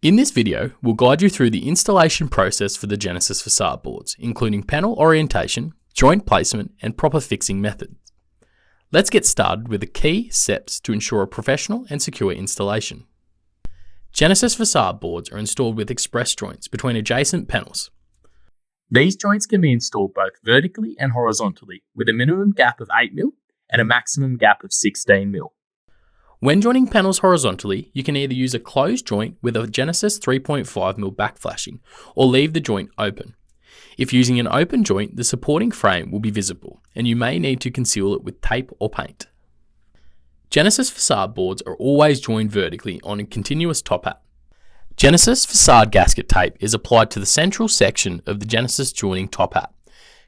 In this video, we'll guide you through the installation process for the Genesis facade boards, including panel orientation, joint placement, and proper fixing methods. Let's get started with the key steps to ensure a professional and secure installation. Genesis facade boards are installed with express joints between adjacent panels. These joints can be installed both vertically and horizontally, with a minimum gap of 8mm and a maximum gap of 16mm. When joining panels horizontally, you can either use a closed joint with a Genesis 3.5mm backflashing, or leave the joint open. If using an open joint, the supporting frame will be visible, and you may need to conceal it with tape or paint. Genesis facade boards are always joined vertically on a continuous top hat. Genesis Façade Gasket Tape is applied to the central section of the Genesis joining top hat,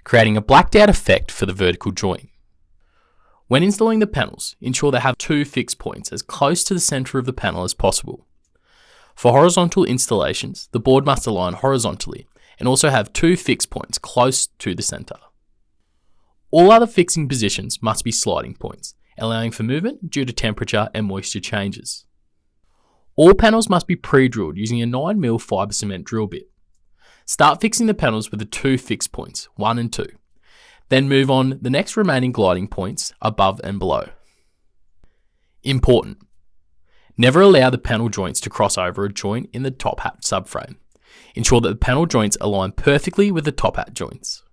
creating a blacked out effect for the vertical joint. When installing the panels, ensure they have two fixed points as close to the centre of the panel as possible. For horizontal installations, the board must align horizontally and also have two fixed points close to the centre. All other fixing positions must be sliding points, allowing for movement due to temperature and moisture changes. All panels must be pre-drilled using a 9mm fibre cement drill bit. Start fixing the panels with the two fixed points, 1 and 2. Then move on the next remaining gliding points above and below. Important: never allow the panel joints to cross over a joint in the top hat subframe. Ensure that the panel joints align perfectly with the top hat joints.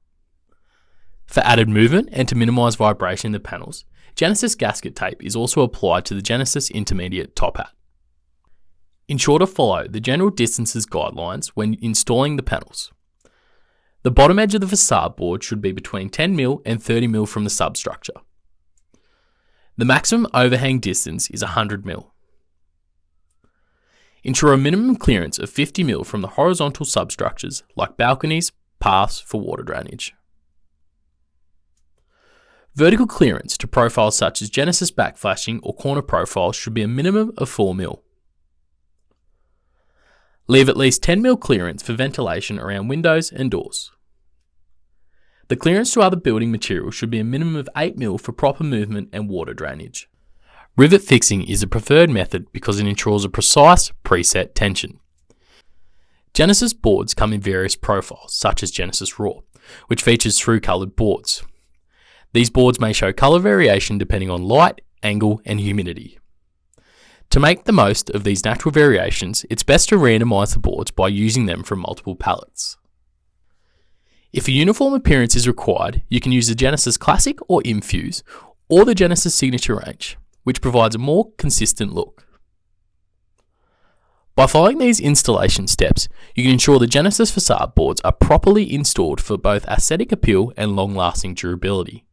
For added movement and to minimise vibration in the panels, Genesis gasket tape is also applied to the Genesis intermediate top hat. Ensure to follow the general distances guidelines when installing the panels. The bottom edge of the facade board should be between 10mm and 30mm from the substructure. The maximum overhang distance is 100mm. Ensure a minimum clearance of 50mm from the horizontal substructures like balconies, paths for water drainage. Vertical clearance to profiles such as Genesis backflashing or corner profiles should be a minimum of 4mm. Leave at least 10mm clearance for ventilation around windows and doors. The clearance to other building materials should be a minimum of 8mm for proper movement and water drainage. Rivet fixing is a preferred method because it ensures a precise, preset tension. Genesis boards come in various profiles, such as Genesis Raw, which features through-coloured boards. These boards may show colour variation depending on light, angle, and humidity. To make the most of these natural variations, it's best to randomise the boards by using them from multiple palettes. If a uniform appearance is required, you can use the Genesis Classic or Infuse, or the Genesis Signature range, which provides a more consistent look. By following these installation steps, you can ensure the Genesis facade boards are properly installed for both aesthetic appeal and long-lasting durability.